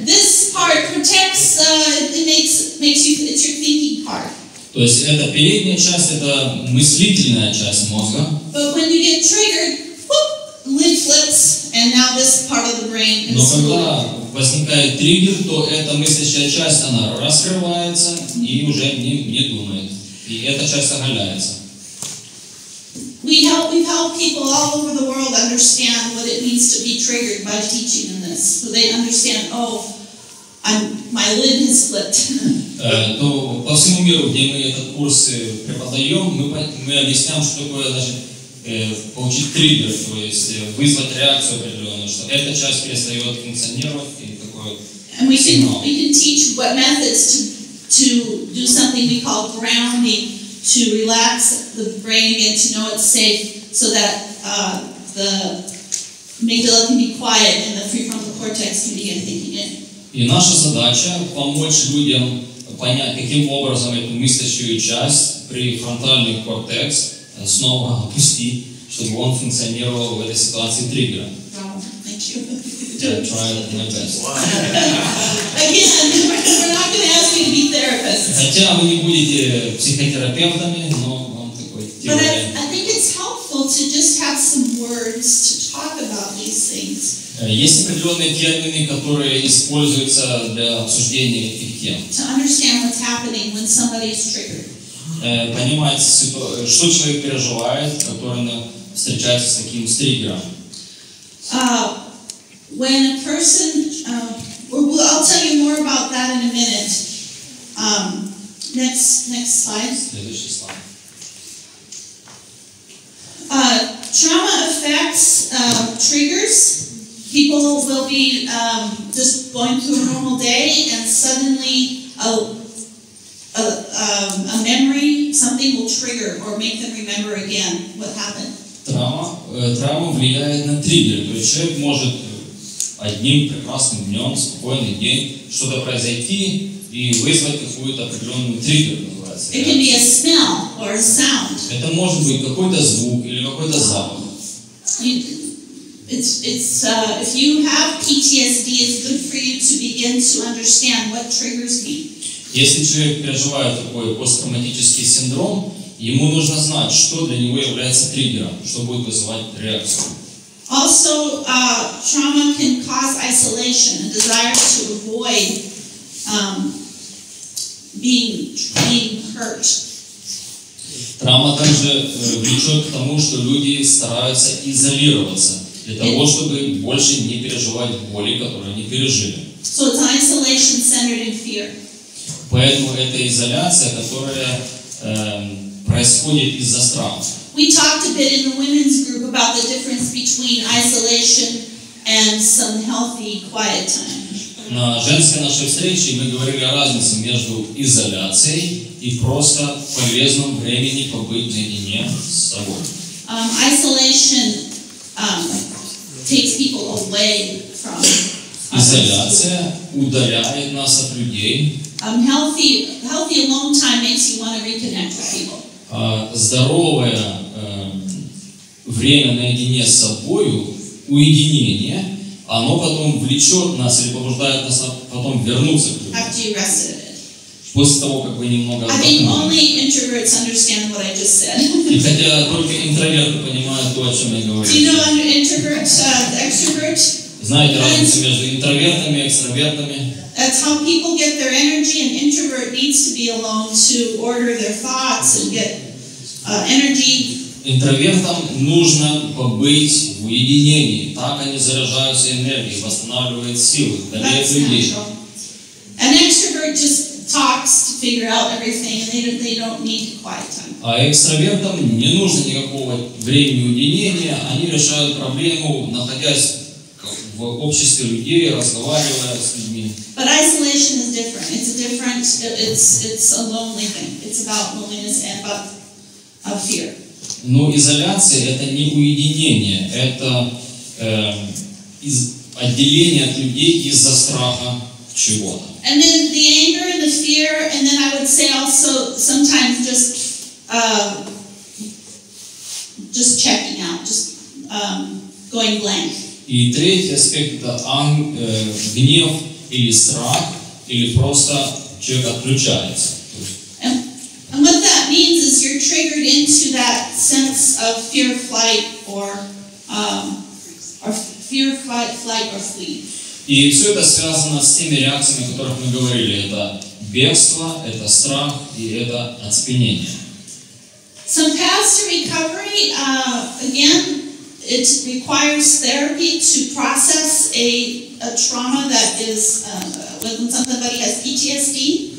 this part protects, it makes you, it's your thinking part. То есть это передняя часть, это мыслительная часть мозга. But when you get triggered, whoop, lid flips, and now this part of the brain is. Но когда возникает триггер, то эта мыслящая часть, она раскрывается и уже не думает. И эта часть оголяется. We've helped people all over the world understand what it means to be triggered by teaching in this. So they understand, oh, my lid has flipped. То по всему миру, где мы этот курс преподаем, мы объясняем, что такое даже получить триггер, то есть вызвать реакцию определенную, что эта часть перестает функционировать и такое. And we can teach what methods to do something we call grounding, to relax the brain again, to know it's safe, so that the amygdala can be quiet and the prefrontal cortex can begin thinking in. И наша задача помочь людям понять, каким образом эту мыслящую часть, префронтальный кортекс, снова опустить, чтобы он функционировал в этой ситуации триггера. Thank you. I tried my best. Again, we're not going to ask you to be therapists. Хотя вы не будете психотерапевтами, но вам такой теория. But I think it's helpful to just have some words to talk about these things. Есть определенные термины, которые используются для обсуждения этих тем. To understand what's happening when somebody is triggered. Понимать, что человек переживает, который встречается с таким триггером. When a person, I'll tell you more about that in a minute. Next slide. Следующий слайд. Trauma affects triggers. People will be just going through a normal day, and suddenly a memory, something will trigger or make them remember again what happened. Травма влияет на триггер. То есть человек может одним прекрасным днем, спокойный день, что-то произойти и вызвать какую-то определенную триггер, называется. It can be a smell or a sound. Это может быть какой-то звук или какой-то запах. If you have PTSD, it's good for you to begin to understand what triggers me. Если человек переживает такой посттравматический синдром, ему нужно знать, что для него является триггером, что будет вызывать реакцию. Also, trauma can cause isolation, a desire to avoid being hurt. Травма также влечет к тому, что люди стараются изолироваться для того, чтобы больше не переживать боли, которые они пережили. So it's isolation centered in fear. Поэтому это изоляция, которая происходит из-за страха. We talked a bit in the women's group about the difference between isolation and some healthy quiet time. На женской нашей встрече мы говорили о разнице между изоляцией и просто полезным времени побыть наедине с собой. Isolation takes people away from Изоляция удаляет нас от людей. Healthy alone time makes you want to reconnect with people. Здоровое время наедине с собой, уединение, оно потом влечет нас или побуждает нас потом вернуться к людям. After you rested a bit. После того, как вы немного I think отдохнули. only introverts understand what I just said. И хотя только интроверты понимают то, о чем я говорю. Do you know introvert, extrovert? Знаете разницу между интровертами и экстравертами? That's how people get their energy. An introvert needs to be alone to order their thoughts and get energy. Интровертам нужно побыть в уединении. Так они заряжаются энергией, восстанавливают силы, вдали от людей. An extrovert just talks to figure out everything, and they don't need quiet time. А экстравертам не нужно никакого времени уединения. Они решают проблему, находясь в обществе людей, разговаривая с людьми. But isolation is different. It's a lonely thing. It's about loneliness and about fear. Но изоляция – это не уединение, это отделение от людей из-за страха чего-то. And then the anger and the fear, and then I would say also sometimes just checking out, just going blank. И третий аспект – это гнев или страх, или просто человек отключается. And what that means is you're triggered into that sense of fear, flight, or fear, flight, or flee. И все это связано с теми реакциями, о которых мы говорили. Это бегство, это страх и это оцепенение. Some paths to recovery, again, it requires therapy to process a trauma that is, when somebody has PTSD.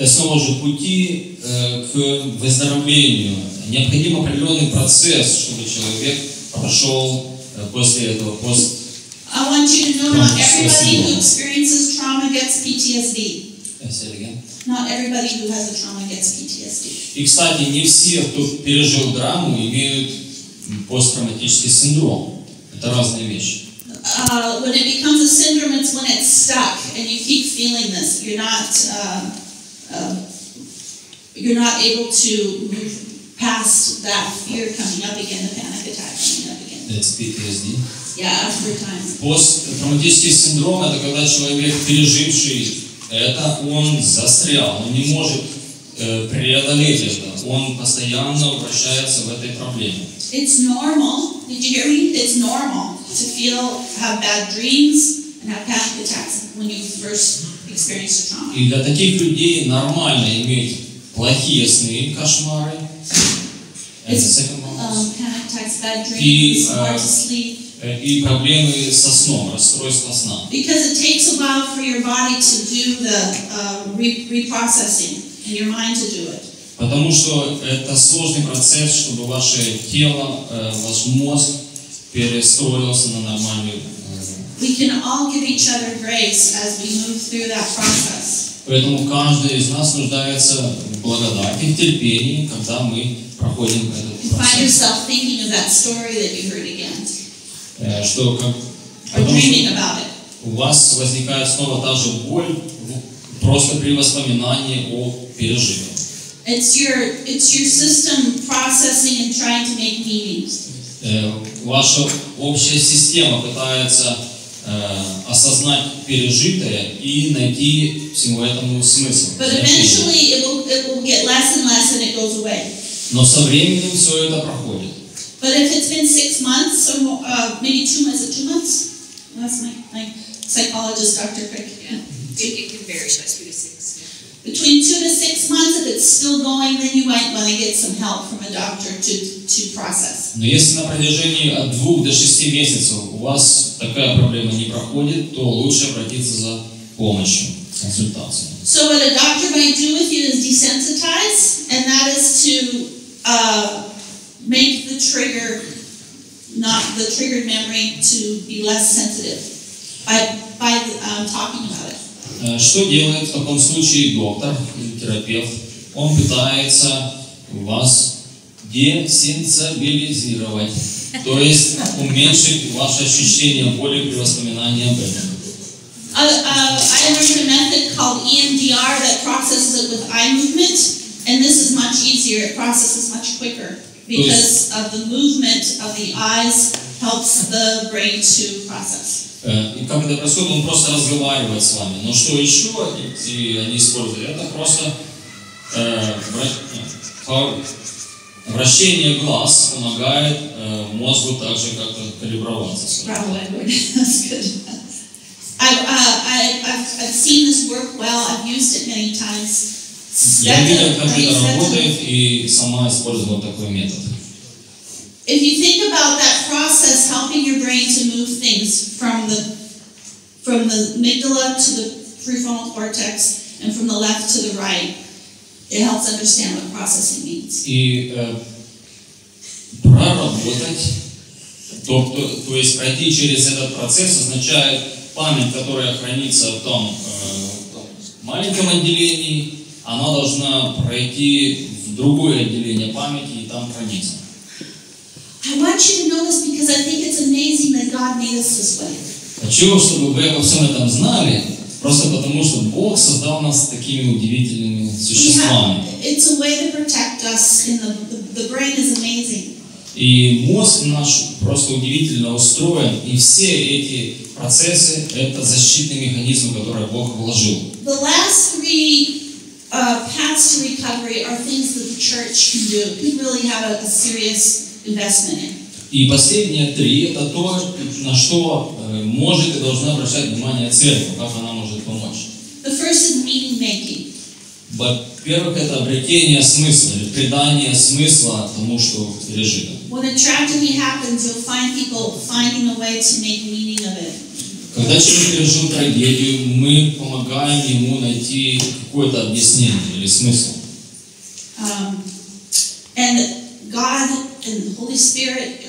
Снова же пути к выздоровлению. Необходим определенный процесс, чтобы человек прошел после этого I want you to know not everybody who experiences trauma gets PTSD. Not everybody who has a trauma gets PTSD. И, кстати, не все, кто пережил драму, имеют посттравматический синдром. Это разные вещи. When it becomes a syndrome, it's when it's stuck and you keep feeling this. You're not able to move past that fear coming up again, the panic attack coming up again. That's PTSD. Yeah, after time. Посттравматический синдром – это когда человек, переживший это, он застрял, он не может преодолеть это, он постоянно вращается в этой проблеме. It's normal. Did you hear me? It's normal to have bad dreams and have panic attacks when you first experience a trauma. И для таких людей нормально иметь плохие сны, кошмары. Panic attacks, bad dreams, hard to sleep. И проблемы со сном, расстройство сна. Because it takes a while for your body to do the reprocessing and your mind to do it. Потому что это сложный процесс, чтобы ваше тело, ваш мозг перестроился на нормальную. We can all give each other grace as we move through that process. Поэтому каждый из нас нуждается в благодати, в терпении, когда мы проходим этот процесс. Find yourself thinking of that story that you heard again. Что у вас возникает снова та же боль просто при воспоминании о пережитом. It's your system processing and trying to make meaning. Ваша общая система пытается осознать пережитое и найти всему этому смысл. But eventually it will get less and less and it goes away. Но со временем все это проходит. But if it's been 6 months or more, maybe 2 months, 2 months? That's my psychologist, Dr. Crick. Yeah. It can vary, so it's 3 to 6. Yeah. Between 2 to 6 months, if it's still going, then you might want to get some help from a doctor to process. Но если на протяжении от 2 до 6 месяцев у вас такая проблема не проходит, то лучше обратиться за помощью, консультацией. So what a doctor might do with you is desensitize, and that is to make the triggered memory to be less sensitive by talking about it. Что делает в таком случае доктор или терапевт? Он пытается вас десенсибилизировать, то есть уменьшить ваше ощущение боли при воспоминании об этом. I learned a method called EMDR that processes it with eye movement, and this is much easier. It processes much quicker. Because of the movement of the eyes helps the brain to process. И как это происходит, он просто разговаривает с вами. Но что еще они используют? Это просто вращение глаз помогает мозгу также как-то калиброваться. That's good. I've seen this work well. I've used it many times. Я видел, как это работает, и сама использовала такой метод. If you think about that process, helping your brain to move things from the amygdala to the prefrontal cortex and from the left to the right, it helps understand what processing means. И проработать, то есть пройти через этот процесс, означает память, которая хранится в том маленьком отделении, она должна пройти в другое отделение памяти и там храниться. I want you to know this because I think it's amazing that God made us this way. Хочу, чтобы вы обо всем этом знали, просто потому что Бог создал нас такими удивительными существами. It's a way to protect us, and the brain is amazing. И мозг наш просто удивительно устроен, и все эти процессы – это защитные механизмы, которые Бог вложил. The last three paths to recovery are things that the church can do. We really have a serious investment in. И последние три – это то, на что может и должна обращать внимание церковь, как она может помочь. The first is meaning making. Во-первых, это обретение смысла, или придание смысла тому, что пережито. When a tragedy happens, you'll find people finding a way to make meaning of it. Когда человек пережил трагедию, мы помогаем ему найти какое-то объяснение или смысл. And God and the Holy Spirit,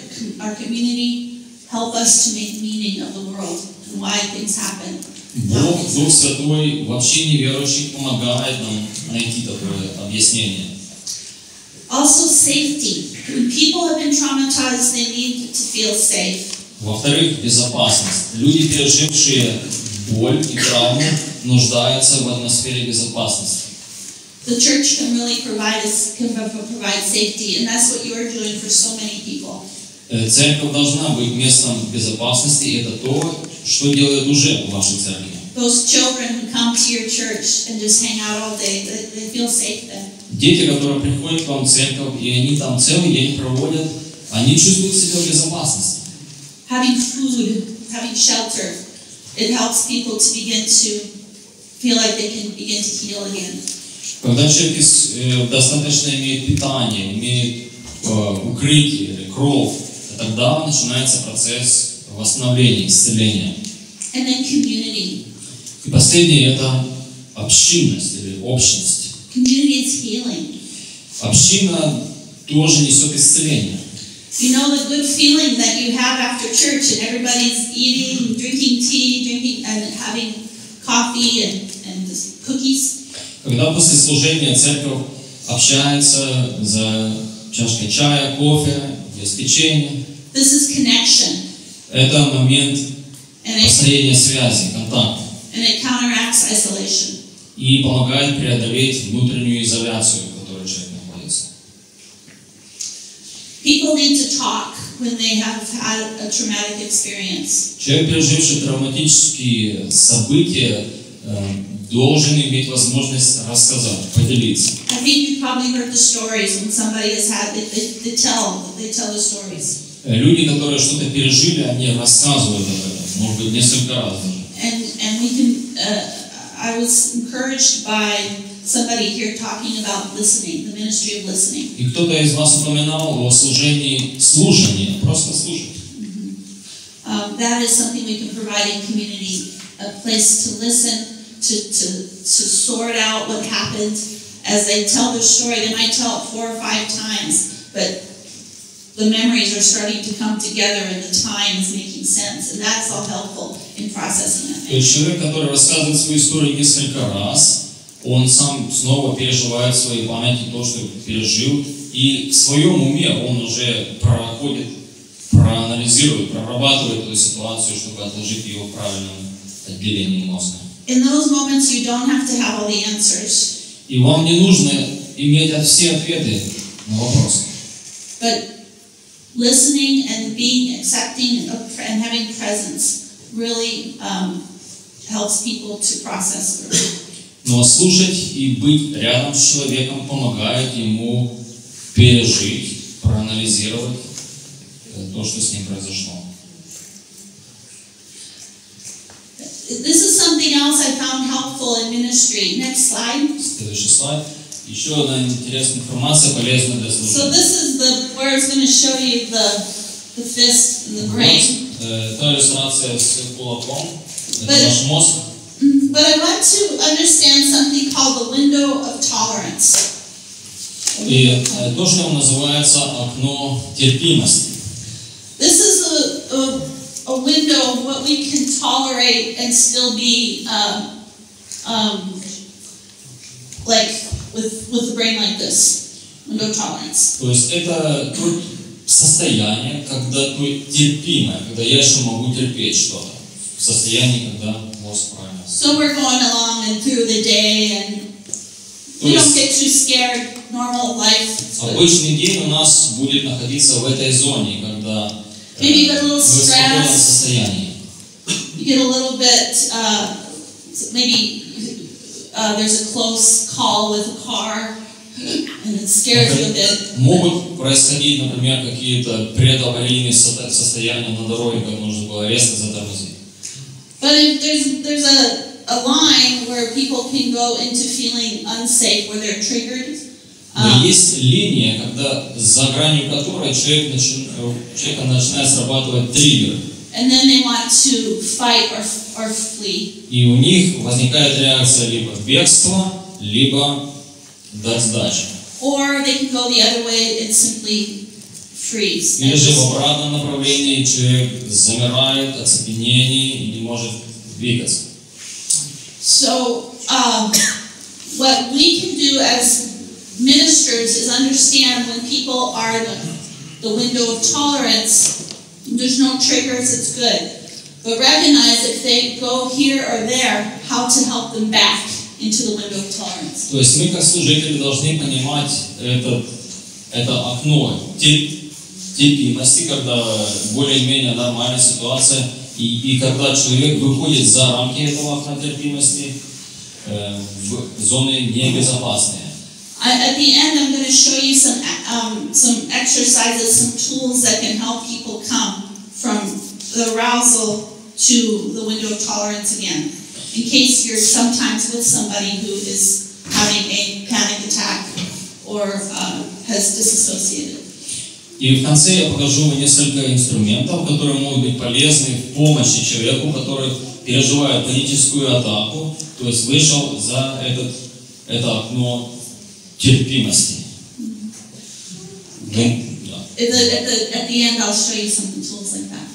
our community, help us to make meaning of the world and why things happen. Бог, Дух Святой в общине верующих помогает нам найти такое объяснение. Also safety. When people have been traumatized, they need to feel safe. Во-вторых, безопасность. Люди, пережившие боль и травму, нуждаются в атмосфере безопасности. The church can really provide safety, and that's what you are doing for so many people. Церковь должна быть местом безопасности, и это то, что делает уже ваша церковь. Those children who come to your church and just hang out all day, they feel safe there. Дети, которые приходят к вам в церковь, и они там целый день проводят, они чувствуют себя в безопасности. Having food, having shelter, it helps people to begin to feel like they can begin to heal again. Когда человек достаточно имеет питание, имеет укрытие, кров, тогда начинается процесс восстановления, исцеления. And then community. И последнее – это общинность или общность. Community is healing. Община тоже несет исцеление. You know the good feeling that you have after church and everybody's eating, drinking tea, and having coffee and cookies. Когда после служения церковь общается за чашкой чая, кофе, есть печенье. This is connection. Это момент построения связи, контакта. And it counteracts isolation. И помогает преодолеть внутреннюю изоляцию, в которой человек находится. People need to talk when they have had a traumatic experience. Человек, переживший травматические события, должен иметь возможность рассказать, поделиться. I think you've probably heard the stories when somebody has had, they tell the stories. Люди, которые что-то пережили, они рассказывают об этом, может быть, несколько раз даже. And we can, I was encouraged by somebody here talking about listening, the ministry of listening. И кто-то из вас упоминал о служении слушания, просто слушать. That is something we can provide in community, a place to listen, to sort out what happened. As they tell their story, they might tell it 4 or 5 times, but the memories are starting to come together and the time is making sense, and that's all helpful in processing it. То есть человек, который рассказывает свою историю несколько раз, он сам снова переживает в своей памяти то, что пережил, и в своем уме он уже проанализирует, прорабатывает эту ситуацию, чтобы отложить ее в правильном отделении мозга. In those moments, you don't have to have all the answers. И вам не нужно иметь все ответы на вопросы. But listening and being accepting and having presence really helps people to process through. Но слушать и быть рядом с человеком помогает ему пережить, проанализировать то, что с ним произошло. This is something else I found helpful in ministry. Next slide. Следующий слайд. Еще одна интересная информация, полезная для слушателей. So this is where it's going to show you the fist and the brain. Это иллюстрация с кулаком. Это наш мозг. But I want to understand something called the window of tolerance. И то, что называется окно терпимости. This is a window of what we can tolerate and still be like with the brain like this. Window tolerance. То есть это состояние, когда ты терпимое, когда я еще могу терпеть что-то. Состояние, когда мозг правильно. So we're going along and through the day and We don't get too scared. Normal life. Обычный день у нас будет находиться в этой зоне, когда Maybe you get a little мы в спокойном stressed. состоянии. You get a little bit, maybe there's a close call with a car, and it scares you a bit. Могут происходить, например, какие-то предаварийные состояния на дороге, как нужно было резко затормозить. But if there's a line where people can go into feeling unsafe, where they're triggered. Но есть линия, когда за гранью которой человека начинает срабатывать триггер. And then they want to fight or flee. И у них возникает реакция либо бегства, либо дать сдачи. Or they can go the other way and simply freeze. Или же в обратном направлении человек замирает, оцепенение и не может двигаться. So, what we can do as ministers is understand when people are the window of tolerance. There's no triggers, it's good. But recognize if they go here or there, how to help them back into the window of tolerance. То есть мы как служители должны понимать это окно терпимости, когда более-менее нормальная ситуация, и когда человек выходит за рамки этого окна терпимости в зоны небезопасные. At the end, I'm going to show you some exercises, some tools that can help people come from the arousal to the window of tolerance again. In case you're sometimes with somebody who is having a panic attack or has disassociated. И в конце я покажу вам несколько инструментов, которые могут быть полезны в помощи человеку, который переживает паническую атаку, то есть вышел за это окно терпимости. At the end, I'll show you some tools like that.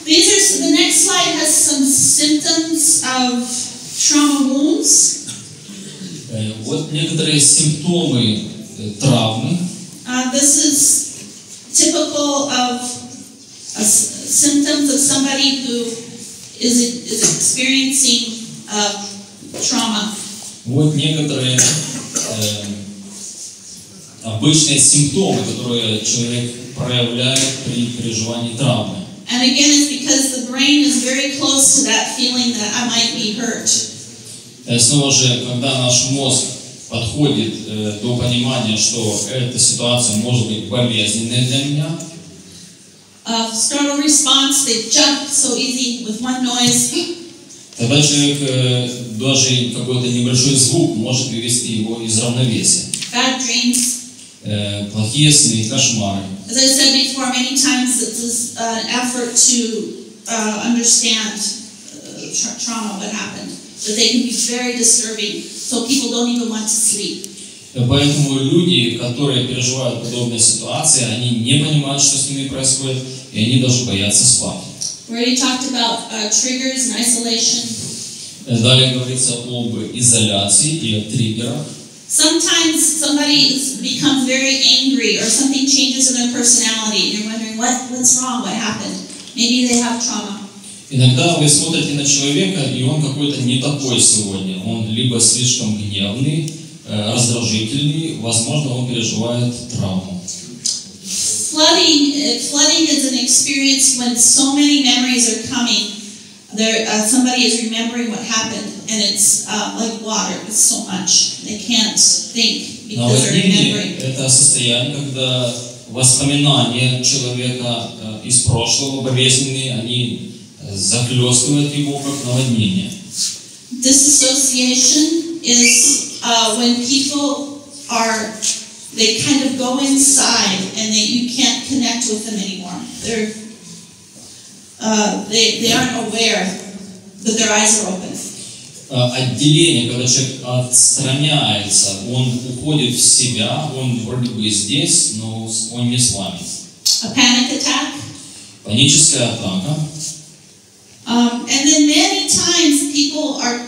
The next slide has some symptoms of trauma wounds. Вот некоторые симптомы травмы. This is typical of symptoms of somebody who is experiencing trauma. Вот некоторые обычные симптомы, которые человек проявляет при переживании травмы. And again, it's because the brain is very close to that feeling that I might be hurt. Снова же, когда наш мозг подходит до понимания, что эта ситуация может быть болезненной для меня. Startle response, they jump so easy with one noise. Тогда человек даже какой-то небольшой звук может вывести его из равновесия. Bad dreams. Плохие сны, кошмары. As I said before, many times it's an effort to understand trauma, what happened. But they can be very disturbing, so people don't even want to sleep. Поэтому люди, которые переживают подобные ситуации, они не понимают, что с ними происходит, и они даже боятся спать. We already talked about triggers and isolation. Далее говорится об изоляции и о триггерах. Sometimes somebody becomes very angry or something changes in their personality and you're wondering what's wrong, what happened. Maybe they have trauma. Иногда вы смотрите на человека, и он какой-то не такой сегодня. Он либо слишком гневный, раздражительный, возможно, он переживает травму. Flooding is an experience when so many memories are coming. Somebody is remembering what happened, and it's like water. It's so much they can't think because they're remembering. Это состояние, когда воспоминания человека из прошлого болезненные, они захлестывают его как наводнение. Disassociation is when people they kind of go inside and you can't connect with them anymore. They aren't aware that their eyes are open. Отделение, когда человек отстраняется, он уходит в себя, он вроде бы здесь, но он не с вами. A panic attack. Паническая атака. And then many times people are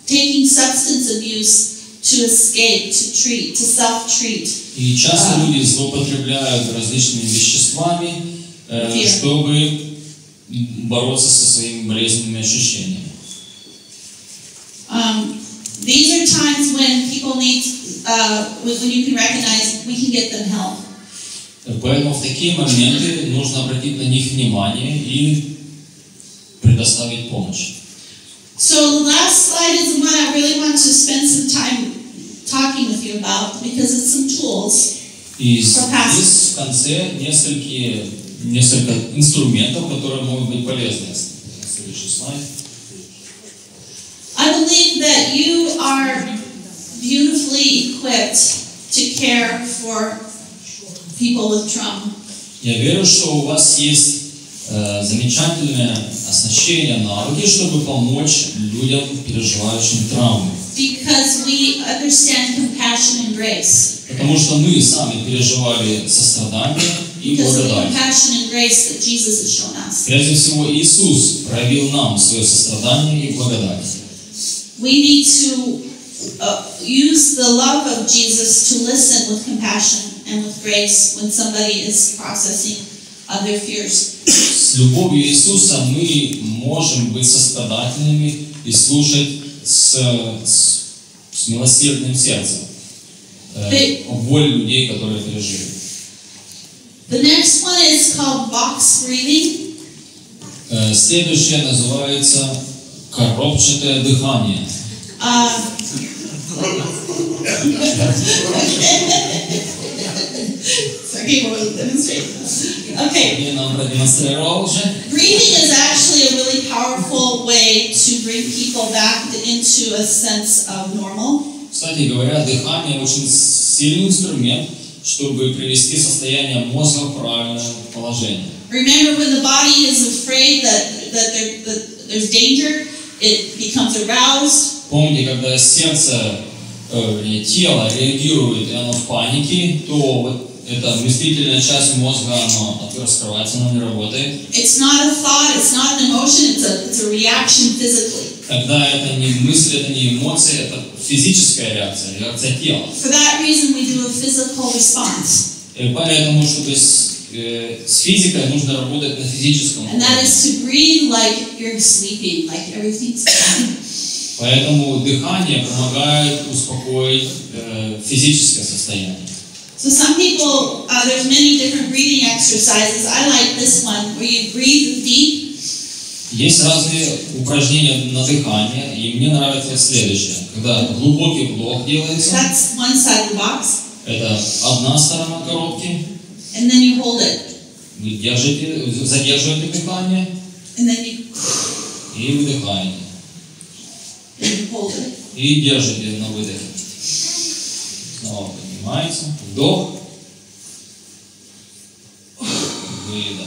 taking substance abuse to escape, to treat, to self-treat. И часто люди злоупотребляют различными веществами, чтобы бороться со своими болезненными ощущениями. These are times when people need, when you can recognize we can get them help. Поэтому в такие моменты нужно обратить на них внимание и предоставить помощь. So the last slide is the one I really want to spend some time talking with you about because it's some tools. И здесь в конце несколько инструментов, которые могут быть полезны. Следующий слайд. I believe that you are beautifully equipped to care for people with trauma. Я верю, что у вас есть замечательное оснащение, навыки, чтобы помочь людям, переживающим травмы. Because we understand compassion and grace. Потому что мы сами переживали сострадание и Because of the благодать. compassion and grace that Jesus has shown us. Прежде всего, Иисус проявил нам свое сострадание и благодать. We need to use the love of Jesus to listen with compassion and with grace when somebody is processing their fears. С любовью Иисуса мы можем быть сострадательными и слушать с милосердным сердцем боль людей, которые пережили. The next one is called box breathing. Следующее называется коробчатое дыхание. Okay. Breathing is actually a really powerful way to bring people back into a sense of normal. Кстати говоря, дыхание очень сильный инструмент, чтобы привести состояние мозга в правильное положение. Remember, when the body is afraid that there's danger, it becomes aroused. Помните, когда сердце, тело реагирует, и оно в панике, то вот эта мыслительная часть мозга, она раскрывается, она не работает. It's not a thought, it's not an emotion, it's a reaction physically. Когда это не мысль, это не эмоции, это физическая реакция, реакция тела. For that reason, we do a physical response. И поэтому, что с физикой нужно работать на физическом уровне. And that is to breathe like you're sleeping, like everything's fine. Поэтому дыхание помогает успокоить физическое состояние. So some people, there's many different breathing exercises. I like this one, where you breathe deep. Есть разные упражнения на дыхание, и мне нравится следующее. Когда глубокий вдох делается, That's one side of the box. это одна сторона коробки, And then you hold it. вы задерживаете дыхание And then you, и выдыхаете. and you hold it. И держите на выдохе. Снова поднимается, вдох, выдох.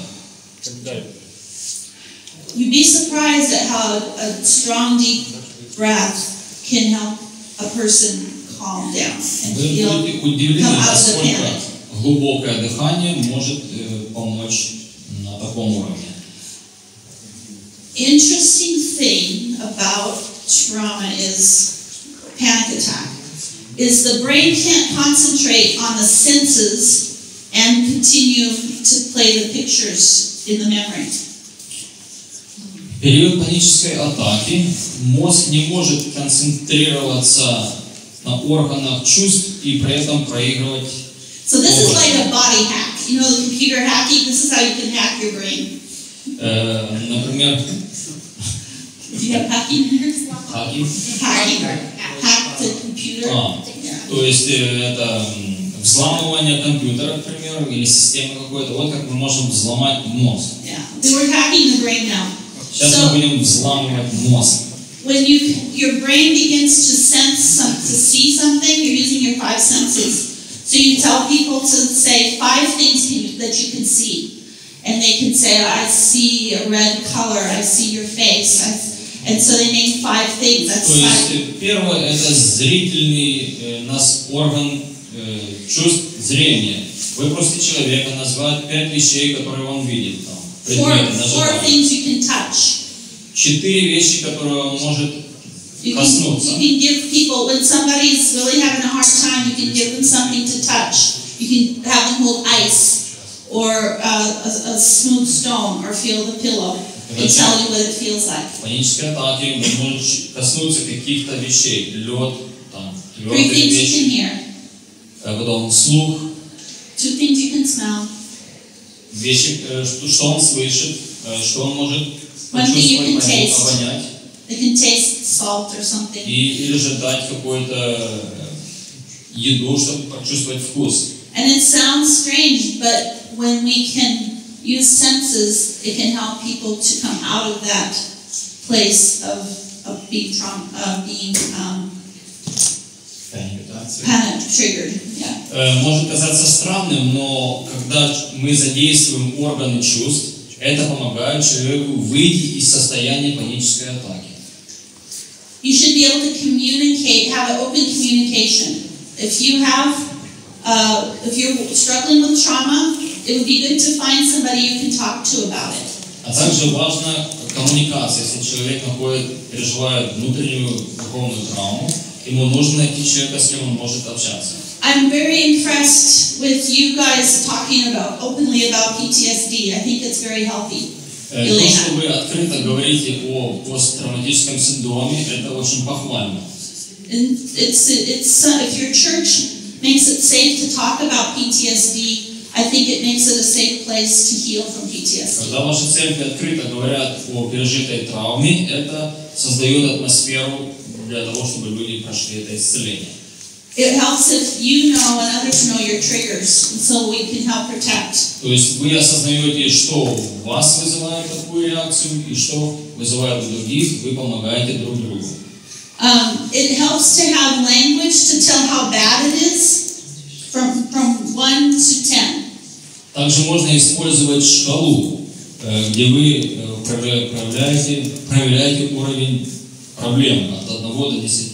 You'd be surprised at how a strong, deep breath can help a person calm down and Вы feel будете удивлены, come out of the насколько panic. глубокое дыхание может помочь на таком уровне. Interesting thing about trauma is panic attack. Is the brain can't concentrate on the senses and continue to play the pictures in the memory. В период панической атаки мозг не может концентрироваться на органах чувств и при этом проигрывать. So this is like a body hack. You know the computer hacking? This is how you can hack your brain. Например, Do you have hacking nerds? хакинг. Hack the computer. То есть это взламывание компьютера, к примеру, или системы какой-то. Вот как мы можем взломать мозг. Yeah. We're hacking the brain now. Сейчас мы будем взламывать мозг. When your brain begins to sense to see something, you're using your five senses. So you tell people to say 5 things that you can see. And they can say, I see a red color, I see your face. And so they name 5 things. That's То есть первое это зрительный наш орган чувств зрения. Вы просите человека назвать 5 вещей, которые он видит. Там, предметы, 4 things you can touch. 4 вещи, которые он может коснуться. You can give people, when somebody's really having a hard time, you can give them something to touch. You can have them hold ice or a smooth stone or feel the pillow. and tell you what it feels like. Панические атаки могут коснуться каких-то вещей, лед, там, Three твердые things you can вещи, hear, потом слух, 2 things you can smell, вещи, что он слышит, что он может One thing you can почувствовать, taste. обонять, they can taste salt or something. или же дать какую-то еду, чтобы почувствовать вкус. And it sounds strange, but when we can use senses, it can help people to come out of that place of being panic triggered. Yeah. Может казаться странным, но когда мы задействуем органы чувств, это помогает человеку выйти из состояния панической атаки. You should be able to communicate, have an open communication. If you're struggling with trauma, it would be good to find somebody you can talk to about it. А также важна коммуникация. Если человек переживает внутреннюю духовную травму, ему нужно найти человека, с кем он может общаться. I'm very impressed with you guys talking openly about PTSD. I think it's very healthy. То, что вы открыто говорите о посттравматическом синдроме, это очень похвально. And if your church makes it safe to talk about PTSD, I think it makes it a safe place to heal from PTSD. Когда ваши церкви открыто говорят о пережитой травме, это создает атмосферу для того, чтобы люди прошли это исцеление. It helps if you know and others know your triggers, so we can help protect. То есть вы осознаете, что в вас вызывает такую реакцию и что вызывает у других, вы помогаете друг другу. It helps to have language to tell how bad it is, from 1 to 10. Также можно использовать шкалу, где вы проверяете уровень проблемы от 1 до 10.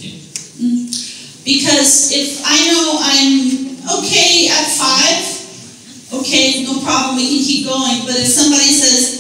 Because if I know I'm okay at 5, okay, no problem, we can keep going. But if somebody says,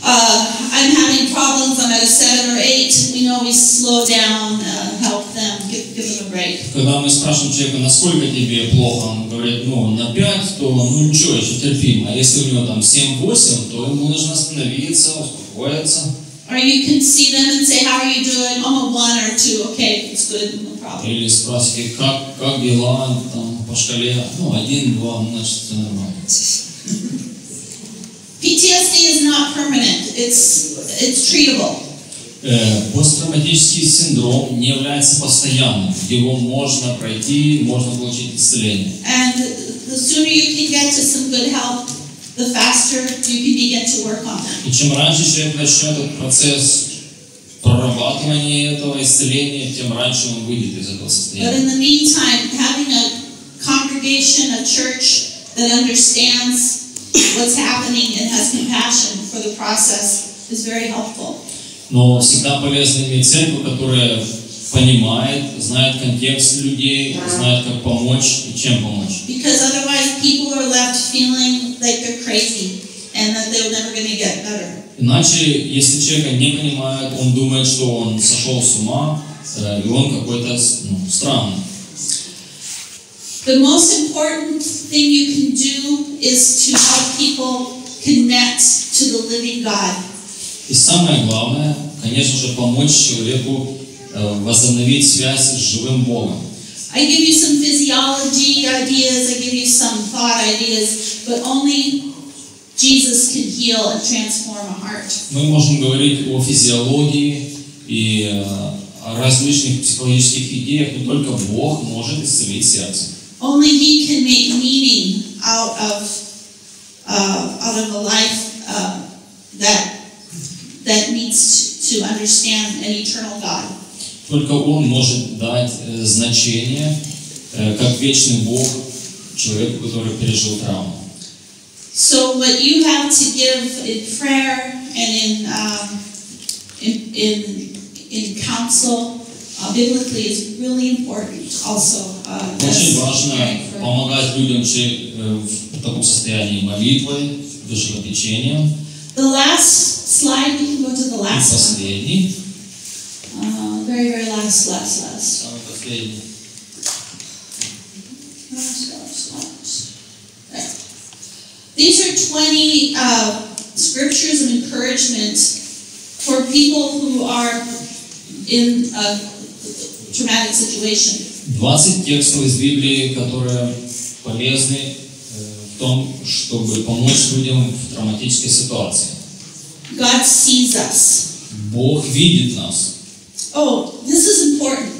I'm having problems, I'm at a 7 or 8, we know we slow down, help them, give them a break. Когда мы спрашиваем человека, насколько тебе плохо, он говорит, на 5, то ничего, еще терпимо. А если у него там 7-8, то ему нужно остановиться, успокоиться. Or you can see them and say, how are you doing? Oh, 1 or 2, okay, it's good, no problem. Или спросите, как дела там по шкале, 1-2, значит все нормально. PTSD is not permanent, it's treatable. Посттравматический синдром не является постоянным, его можно пройти, можно получить исцеление. And the sooner you can get to some good help, the faster you can begin to work on that. И чем раньше человек начнет этот процесс прорабатывания этого исцеления, тем раньше он выйдет из этого But состояния. in the meantime, having a congregation, a church that understands what's happening and has compassion for the process is very helpful. Но всегда полезно иметь церковь, которая понимает, знает контекст людей, знает, как помочь и чем помочь. Because otherwise people are left feeling like they're crazy and that they're never going to get better. Иначе, если человека не понимают, он думает, что он сошел с ума, и он какой-то странный. The most important thing you can do is to help people connect to the living God. И самое главное, конечно же, помочь человеку возобновить связь с живым Богом. I give you some physiology ideas, I give you some thought ideas, but only Jesus can heal and transform a heart. Мы можем говорить о физиологии и о различных психологических идеях, но только Бог может исцелить сердце. Only He can make meaning out of a life that needs to understand an eternal God. Только Он может дать значение, как вечный Бог, человеку, который пережил травму. So what you have to give in prayer and in counsel biblically is really important. Also, очень важно помогать людям в таком состоянии молитвой, душепопечением. The last slide, we can go to the last one. Последний. Very last. Самый последний. These are 20 scriptures of encouragement for people who are in a traumatic situation. 20 текстов из Библии, которые полезны в том, чтобы помочь людям в травматической ситуации. God sees us. Бог видит нас. Oh, this is important.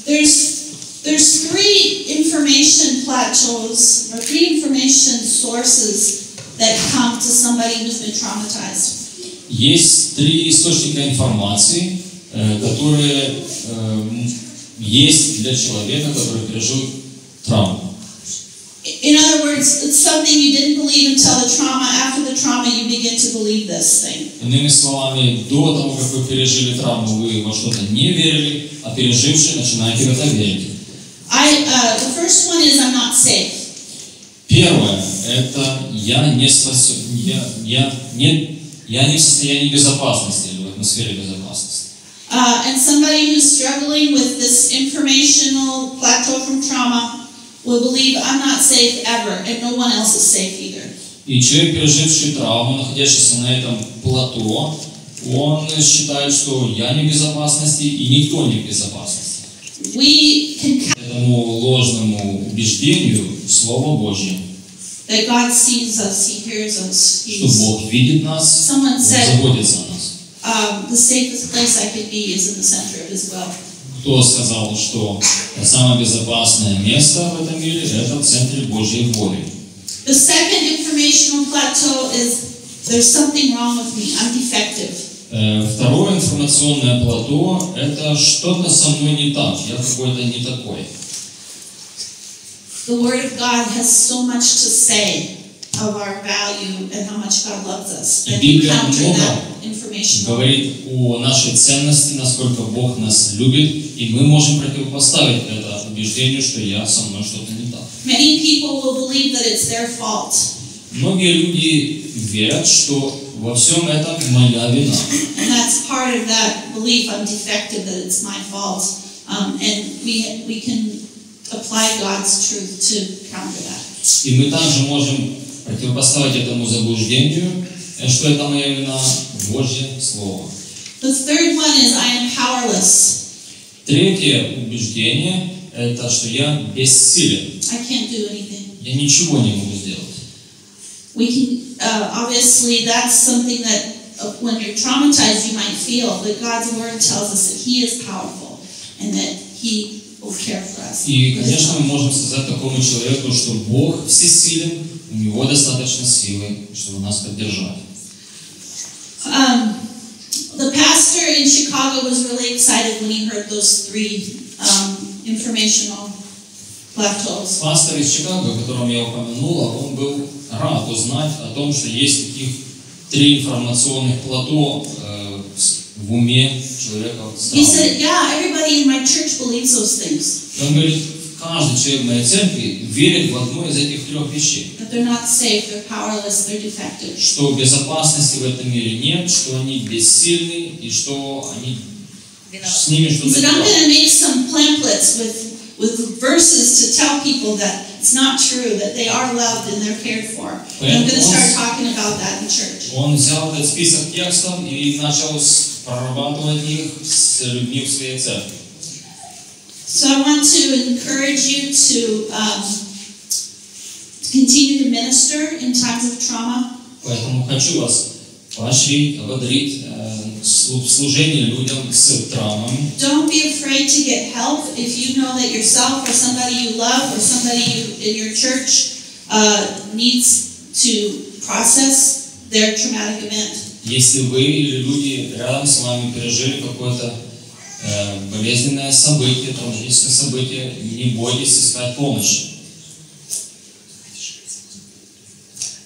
There's three information plateaus or three information sources that come to somebody who's been traumatized. Есть 3 источника информации, которые есть для человека, который пережил травму. In other words, it's something you didn't believe until the trauma. After the trauma, you begin to believe this thing. Иными словами, до того, как вы пережили травму, вы во что-то не верили, а пережившие начинаете в это верить. The first one is I'm not safe. Первое – это я не спасен, я не в состоянии безопасности или в атмосфере безопасности. And somebody who's struggling with this informational plateau from trauma will believe I'm not safe ever, and no one else is safe either. И человек, переживший травму, находящийся на этом плато, он считает, что я не в безопасности и никто не в безопасности. Этому ложному убеждению Слово Божье, that God sees us, He hears us. что Бог видит нас, Он заботится о нас. The safest place I could be is in the center of His will. Кто сказал, что самое безопасное место в этом мире – это в центре Божьей воли? The second informational plateau is there's something wrong with me. I'm defective. Второе информационное плато – это что-то со мной не так, я какой-то не такой. The Word of God has so much to say of our value and how much God loves us. And Библия counter много that information. говорит о нашей ценности, насколько Бог нас любит, и мы можем противопоставить это убеждению, что со мной что-то не так. Many people will believe that it's their fault. Многие люди верят, что во всем этом моя вина. And that's part of that belief, I'm defective, that it's my fault. And we can apply God's truth to counter that. И мы также можем противопоставить этому заблуждению, что это моя вина, Божье Слово. The third one is I am powerless. Третье убеждение – это что я бессилен. I can't do anything. Я ничего не могу сделать. We can, obviously, that's something that when you're traumatized, you might feel, but God's Word tells us that He is powerful and that He will care for us. И, конечно, мы можем сказать такому человеку, что Бог всесилен, у Него достаточно силы, чтобы нас поддержать. The pastor in Chicago was really excited when he heard those three informational plateaus. Пастор из Чикаго, о котором я упомянула, он был рад узнать о том, что есть таких 3 информационных плато в уме человека. He said, yeah, everybody in my church believes those things. Он говорит, каждый человек в моей церкви верит в одну из этих 3 вещей. That they're not safe, they're powerless, they're defective. Что безопасности в этом мире нет, что они бессильны и что они с ними He что-то said, не I'm так. going to make some pamphlets with verses to tell people that it's not true, that they are loved and they're cared for. And I'm going to start talking about that in church. Он взял этот список текстов и начал прорабатывать их с людьми в своей церкви. So I want to encourage you to continue to minister in times of trauma. Поэтому хочу вас поощрить, ободрить в служении людям с травмами. Don't be afraid to get help if you know that yourself or somebody you love or somebody in your church needs to process their traumatic event. Если вы или люди рядом с вами пережили какое-то болезненное событие, травматическое событие, не бойтесь искать помощи.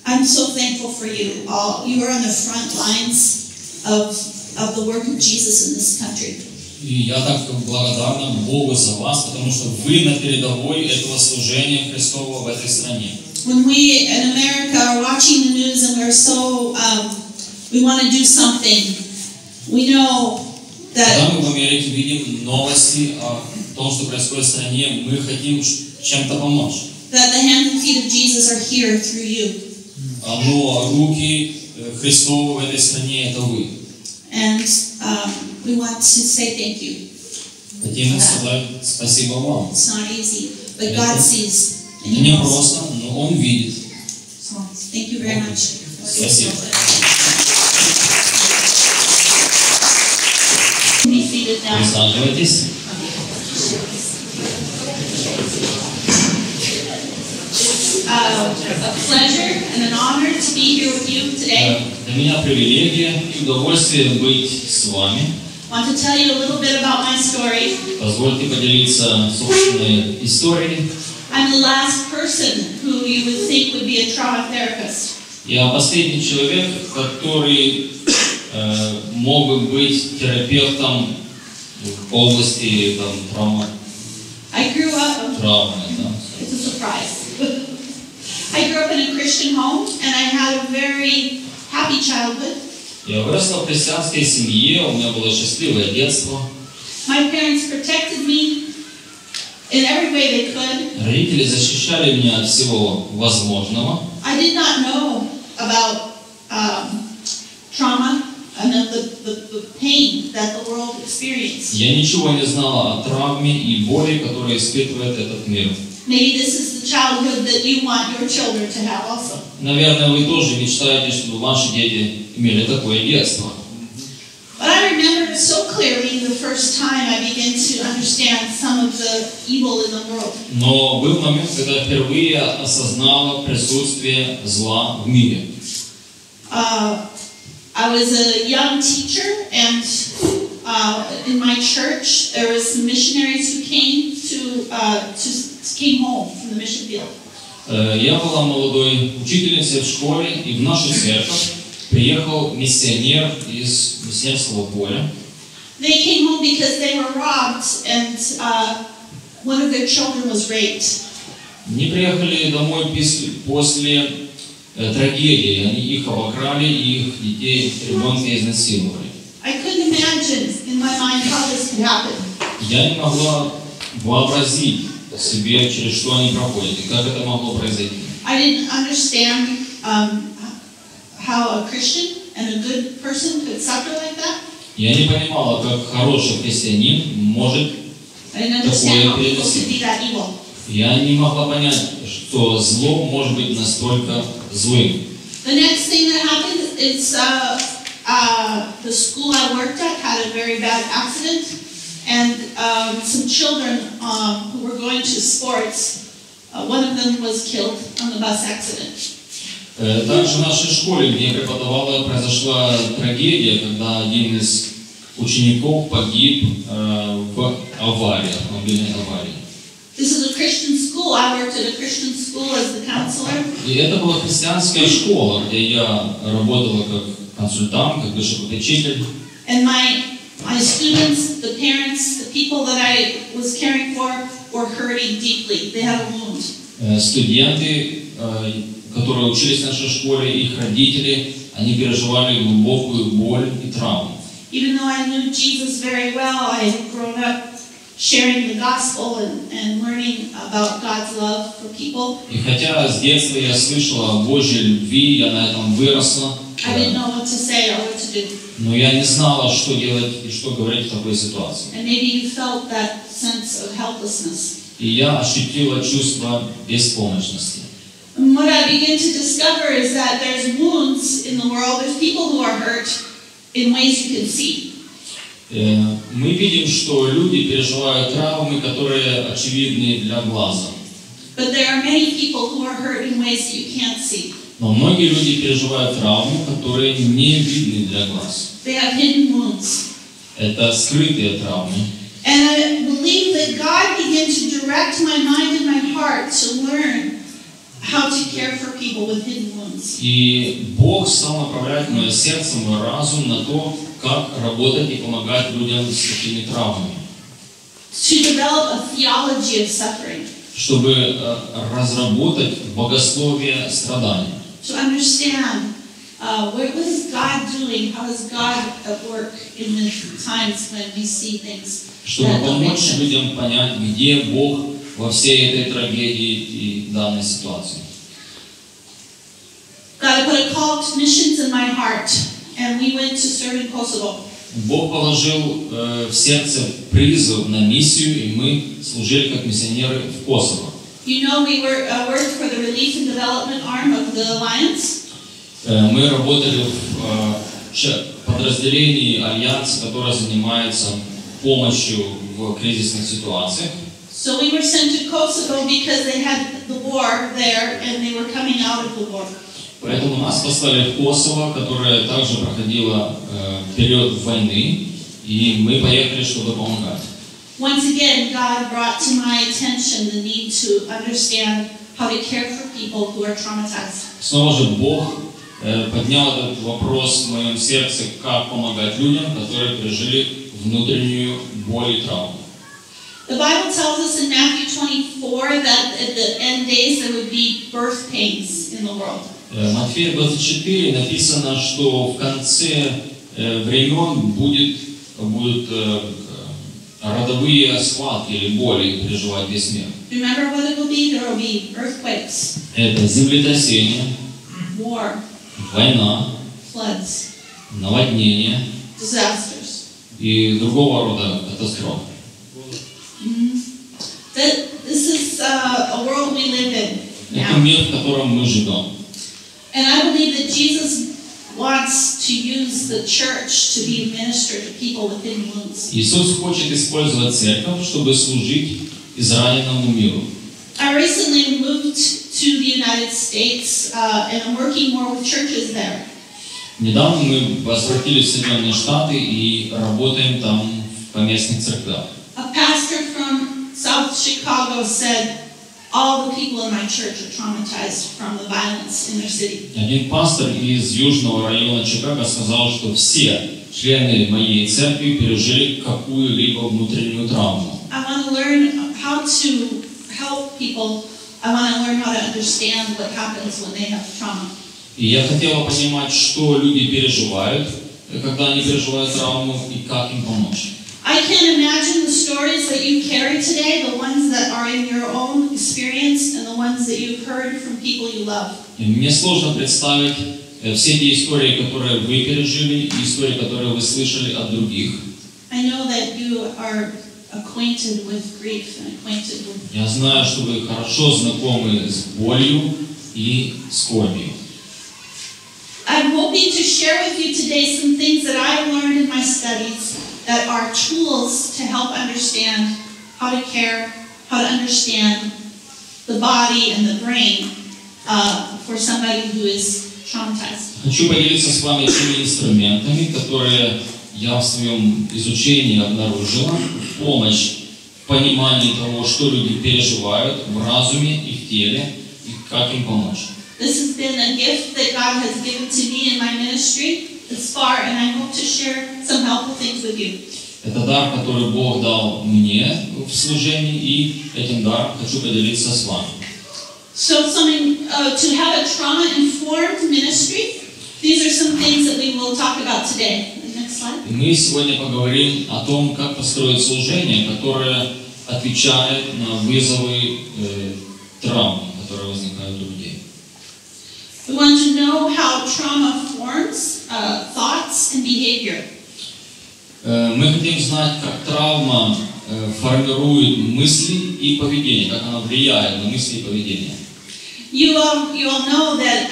I'm so thankful for you all. You are on the front lines of the work of Jesus in this country. И я так благодарна Богу за вас, потому что вы на передовой этого служения Христова в этой стране. When we in America are watching the news and we're so we want to do something, we know that. Когда мы в Америке видим новости о том, что происходит в стране, мы хотим чем-то помочь. That the hands and feet of Jesus are here through you. Но руки Христову в этой стране – это вы. And we want to say thank you. Хотим сказать спасибо вам. It's not easy, but God sees. And Это He не knows. просто, но Он видит. So, thank you very much. Спасибо. Be seated now. Присаживайтесь. A pleasure and an honor to be here with you today. Для меня привилегия и удовольствие быть с вами. I want to tell you a little bit about my story. Позвольте поделиться собственной историей. I'm the last person who you would think would be a trauma therapist. Я последний человек, который мог бы быть терапевтом в области травмы. I grew up. Да. It's a surprise. I grew up in a Christian home, and I had a very happy childhood. Я выросла в христианской семье, у меня было счастливое детство. My parents protected me in every way they could. Родители защищали меня от всего возможного. I did not know about trauma and the pain that the world experienced. Я ничего не знала о травме и боли, которые испытывает этот мир. Maybe this is the childhood that you want your children to have also. Наверное, вы тоже мечтаете, чтобы ваши дети имели такое детство. But I remember so clearly the first time I began to understand some of the evil in the world. Но был момент, когда я впервые осознала присутствие зла в мире. I was a young teacher, and in my church there were some missionaries who came home from the mission field. Я была молодой учительницей в школе, и в нашу церковь приехал миссионер из миссионерского поля. They came home because they were robbed, and one of their children was raped. Они приехали домой после трагедии. Они их обокрали, и их детей, ребенка изнасиловали. I couldn't imagine in my mind how this could happen. Я не могла вообразить себе, через что они проходят, и как это могло произойти. I didn't understand how a Christian and a good person could suffer like that. Я не понимала, как хороший христианин может I didn't understand how такое people could be переносить. that evil. Я не могла понять, что зло может быть настолько злым. The next thing that happened is the school I worked at had a very bad accident, and some children who were going to sports, one of them was killed on the bus accident. Также в нашей школе, где я преподавала, произошла трагедия, когда один из учеников погиб в аварии, автомобильной аварии. This is a Christian school. I worked at a Christian school as the counselor. И это была христианская школа, где я работала как консультант, как душепопечитель. And my students, the parents, the people that I was caring for were hurting deeply. They had a wound. Студенты, которые учились в нашей школе, их родители, они переживали глубокую боль и травму. Even though I knew Jesus very well, I had grown up sharing the gospel and learning about God's love for people. И хотя с детства я слышала о Божьей любви, я на этом выросла, I didn't know what to say or what to do. но я не знала, что делать и что говорить в такой ситуации. And maybe you felt that sense of helplessness. И я ощутила чувство беспомощности. And what I began to discover is that there's wounds in the world. There's people who are hurt in ways you can see. Мы видим, что люди переживают травмы, которые очевидны для глаза. But there are many people who are hurt in ways that you can't see. Но многие люди переживают травмы, которые не видны для глаз. They have hidden wounds. Это скрытые травмы. And I believe that God began to direct my mind and my heart to learn how to care for people with hidden wounds. И Бог стал направлять мое сердце, мой разум на то, как работать и помогать людям с такими травмами. To develop a theology of suffering. Чтобы разработать богословие страданий. To understand what is God doing, how is God at work in the times when we see things. Чтобы помочь людям понять, где Бог во всей этой трагедии и данной ситуации. God put a call to missions in my heart, and we went to serve in Kosovo. Бог положил в сердце призыв на миссию, и мы служили как миссионеры в Косово. You know, we worked for the relief and development arm of the Alliance. Мы работали в подразделении Альянса, которое занимается помощью в кризисных ситуациях. So we were sent to Kosovo because they had the war there, and they were coming out of the war. Поэтому нас послали в Косово, которое также проходило период войны, и мы поехали, чтобы помогать. Once again, God brought to my attention the need to understand how to care for people who are traumatized. Снова же Бог поднял этот вопрос в моем сердце, как помогать людям, которые пережили внутреннюю боль и травму. The Bible tells us in Matthew 24 that at the end days there would be birth pains in the world. Матфея 24 написано, что в конце времен будут родовые схватки или боли переживать весь мир. Remember what it will be? There will be earthquakes, Это землетрясение, war, война, floods, наводнения disasters. и другого рода катастрофы. This is a world we live in Это now. мир, в котором мы живем. And I believe that Jesus wants to use the church to be a minister to people with hidden wounds. Иисус хочет использовать церковь, чтобы служить израненному миру. I recently moved to the United States, and I'm working more with churches there. Недавно мы возвратились в Соединенные Штаты и работаем там в поместных церквях. A pastor from South Chicago said, all the people in my church are traumatized from the violence in their city. Один пастор из южного района Чикаго сказал, что все члены моей церкви пережили какую-либо внутреннюю травму. I want to learn how to help people. I want to learn how to understand what happens when they have trauma. И я хотела понимать, что люди переживают, когда они переживают травму, и как им помочь. I can't imagine the stories that you carry today, the ones that are in your own experience and the ones that you've heard from people you love. И мне сложно представить все те истории, которые вы пережили, и истории, которые вы слышали от других. I know that you are acquainted with grief and acquainted with. Я знаю, что вы хорошо знакомы с болью и скорбью. I'm hoping to share with you today some things that I've learned in my studies that are tools to help understand how to care, how to understand the body and the brain for somebody who is traumatized. Хочу поделиться с вами теми инструментами, которые я в своем изучении обнаружила в помощь в понимании того, что люди переживают в разуме и в теле, и как им помочь. This has been a gift that God has given to me in my ministry this far, and I hope to share some helpful things with you. Это дар, который Бог дал мне в служении, и этим даром хочу поделиться с вами. So, to have a trauma-informed ministry, these are some things that we will talk about today. Next slide. Мы сегодня поговорим о том, как построить служение, которое отвечает на вызовы травм, которые возникают у людей. We want to know how trauma forms thoughts and behavior. Мы хотим знать, как травма формирует мысли и поведение, как она влияет на мысли и поведение. You all know that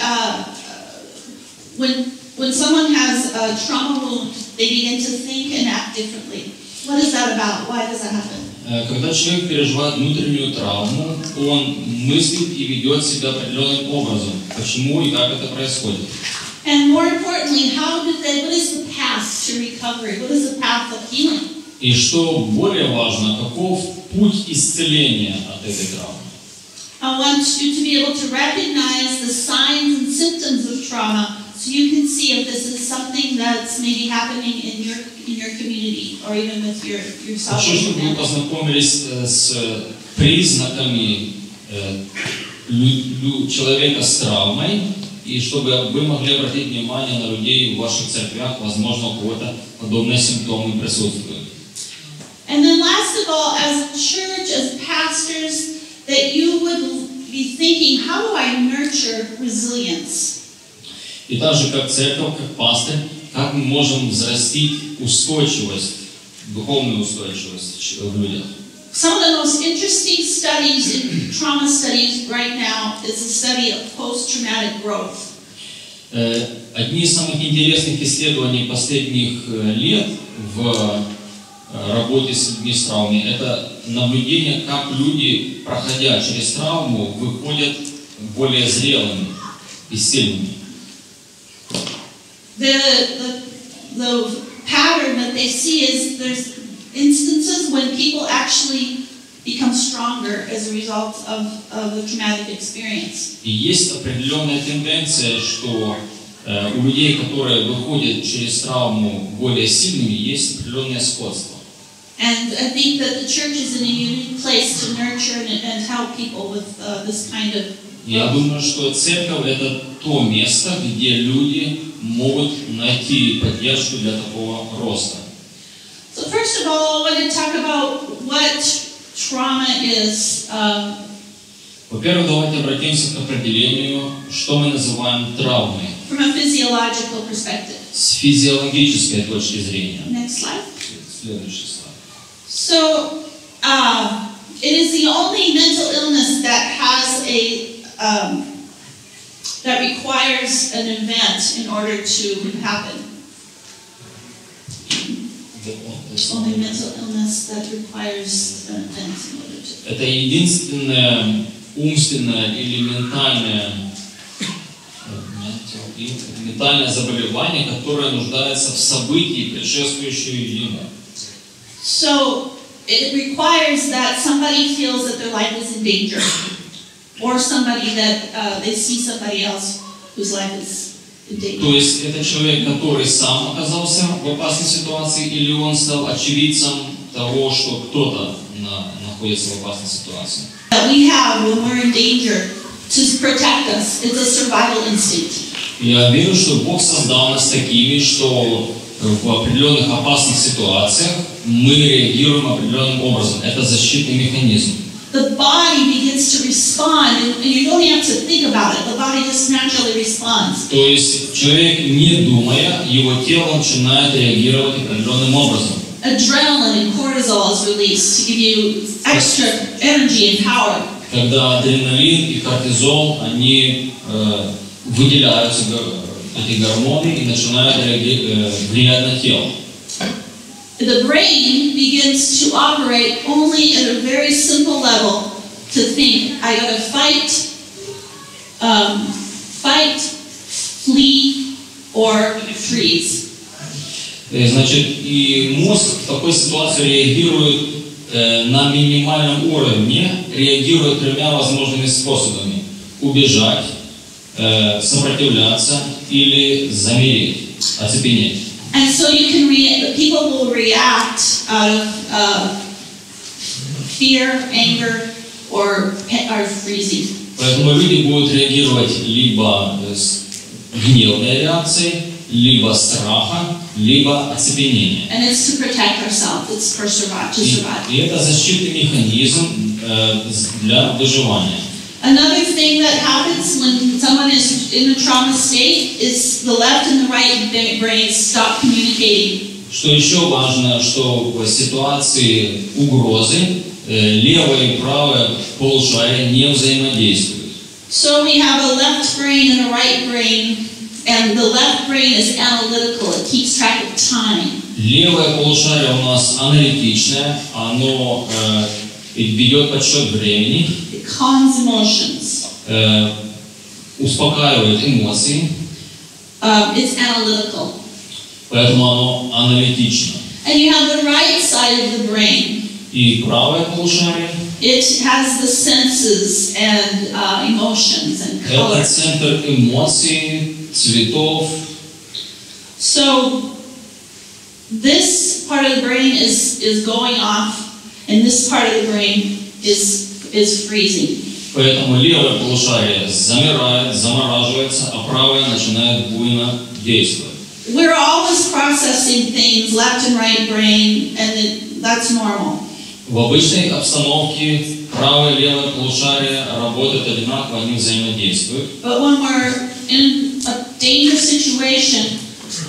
when someone has a trauma wound, they begin to think and act differently. What is that about? Why does that happen? Когда человек переживает внутреннюю травму, он мыслит и ведет себя определенным образом. Почему и как это происходит? And more importantly, what is the path to recovery? What is the path of healing? И что более важно, каков путь исцеления от этой травмы? I want you to be able to recognize the signs and symptoms of trauma, so you can see if this is something that's maybe happening in your community or even with yourself. Хочу, чтобы вы познакомились с признаками человека с травмой, и чтобы вы могли обратить внимание на людей в ваших церквях, возможно, у кого-то подобные симптомы присутствуют. And then last of all, as a church, as pastors, that you would be thinking, how do I nurture resilience? И так же, как церковь, как пастырь, как мы можем взрастить устойчивость, духовную устойчивость в людях. Some of the most interesting studies in trauma studies right now is the study of post-traumatic growth. Одни из самых интересных исследований последних лет в работе с людьми с травмой – это наблюдение, как люди, проходя через травму, выходят более зрелыми и сильными. The pattern that they see is there's instances when people actually become stronger as a result of the traumatic experience. И есть определенная тенденция, что у людей, которые выходят через травму более сильными, есть определенное сходство. And I think that the church is in a unique place to nurture and help people with this kind of. Я думаю, что церковь – это то место, где люди могут найти поддержку для такого роста. So first of all, I want to talk about what trauma is. Во-первых, давайте обратимся к определению, что мы называем травмой. From a physiological perspective. С физиологической точки зрения. Next slide. Следующий слайд. So, it is the only mental illness that has that requires an event in order to happen. Only mental illness that requires an event in order to. Это единственное умственное или ментальное заболевание, которое нуждается в событии, предшествующем ему. So it requires that somebody feels that their life is in danger, or somebody that they see somebody else whose life is in danger. То есть это человек, который сам оказался в опасной ситуации, или он стал очевидцем того, что кто-то находится в опасной ситуации. That we have when we're in danger to protect us. It's a survival instinct. Я верю, что Бог создал нас такими, что в определенных опасных ситуациях мы реагируем определенным образом. Это защитный механизм. The body begins to respond, and you don't have to think about it. The body just naturally responds. То есть человек, не думая, его тело начинает реагировать определенным образом. Adrenaline and cortisol is released to give you extra energy and power. Когда адреналин и кортизол, они выделяются, эти гормоны, и начинают влиять на тело. The brain begins to operate only at a very simple level to think, I gotta fight, flee, or freeze. Значит, и мозг в такой ситуации реагирует на минимальном уровне, реагирует тремя возможными способами: убежать, сопротивляться или замереть, оцепенеть. And so you can people will react out of fear, anger, or freezing. Поэтому люди будут реагировать либо с гневной реакцией, либо страха, либо оцепенения. And it's to protect ourselves. It's to survive. И это защитный механизм для выживания. Another thing that happens when someone is in a trauma state is the left and the right brains stop communicating. Что еще важно, что в ситуации угрозы левое и правое полушарие не взаимодействуют. So we have a left brain and a right brain, and the left brain is analytical. It keeps track of time. Левое полушарие у нас аналитичное, оно ведет подсчет времени. It calms emotions. Успокаивает эмоции. It's analytical. Поэтому оно аналитично. And you have the right side of the brain. И правое полушарие. It has the senses and emotions and color. Это центр эмоций, цветов. So this part of the brain is going off, and this part of the brain is freezing. Поэтому левое полушарие замирает, замораживается, а правое начинает буйно действовать. We're always processing things, left and right brain, and that's normal. В обычной обстановке правое и левое полушарие работают одинаково, они взаимодействуют. But when we're in a dangerous situation,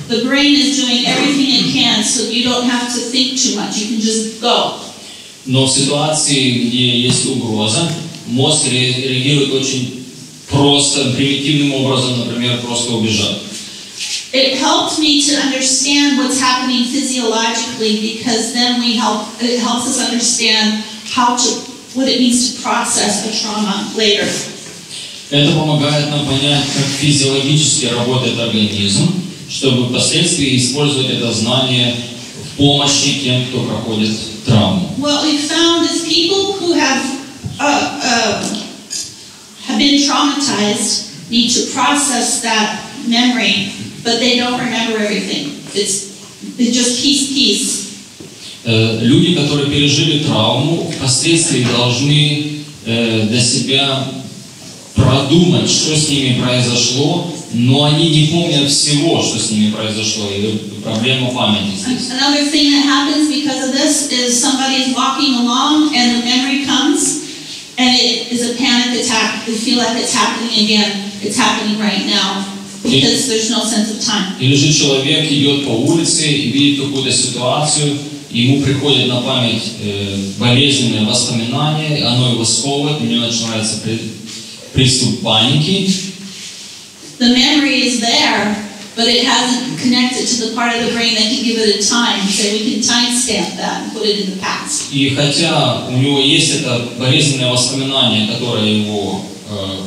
the brain is doing everything it can, so you don't have to think too much. You can just go. Но в ситуации, где есть угроза, мозг реагирует очень просто, примитивным образом, например, просто убежать. It helped me to understand what's happening physiologically, because then it helps us understand what it means to process a trauma later. Это помогает нам понять, как физиологически работает организм, чтобы впоследствии использовать это знание в помощи тем, кто проходит травму. What we found is people who have been traumatized need to process that memory, but they don't remember everything. It's just piece. Люди, которые пережили травму, впоследствии должны для себя продумать, что с ними произошло, но они не помнят всего, что с ними произошло, и проблема памяти здесь. Another thing that happens because of this is somebody is walking along and the memory comes and it is a panic attack. They feel like it's happening again. It's happening right now because there's no sense of time. Или же человек идет по улице и видит какую-то ситуацию, ему приходит на память болезненное воспоминание, оно его сковывает, у него начинается приступ паники. The memory is there, but it hasn't connected to the part of the brain that can give it a time. So we can timestamp that and put it in the past. И хотя у него есть это болезненное воспоминание, которое его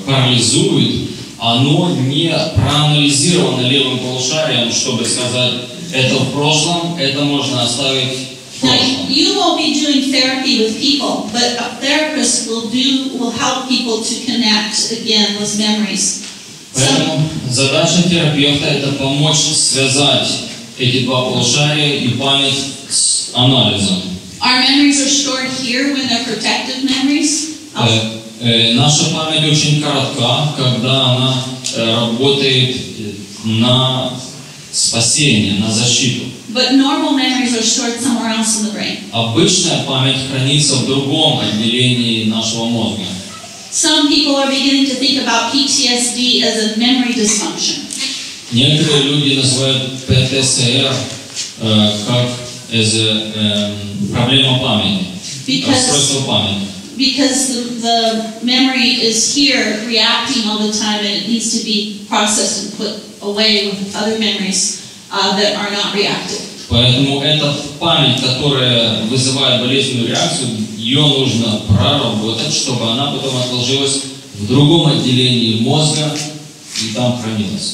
парализует, оно не проанализировано левым полушарием, чтобы сказать, это в прошлом, это можно оставить в прошлом. Now, you won't be doing therapy with people, but a therapist will help people to connect again those memories. Поэтому задача терапевта – это помочь связать эти два полушария и память с анализом. Our memories are stored here when they're protective memories. Наша память очень коротка, когда она работает на спасение, на защиту. But normal memories are stored somewhere else in the brain. Обычная память хранится в другом отделении нашего мозга. Some people are beginning to think about PTSD as a memory dysfunction. Некоторые люди называют ПТСР как проблема памяти, расстройство памяти. Because the memory is here reacting all the time and it needs to be processed and put away with other memories that are not reactive. Поэтому эта память, которая вызывает болезненную реакцию, ее нужно проработать, чтобы она потом отложилась в другом отделении мозга и там хранилась.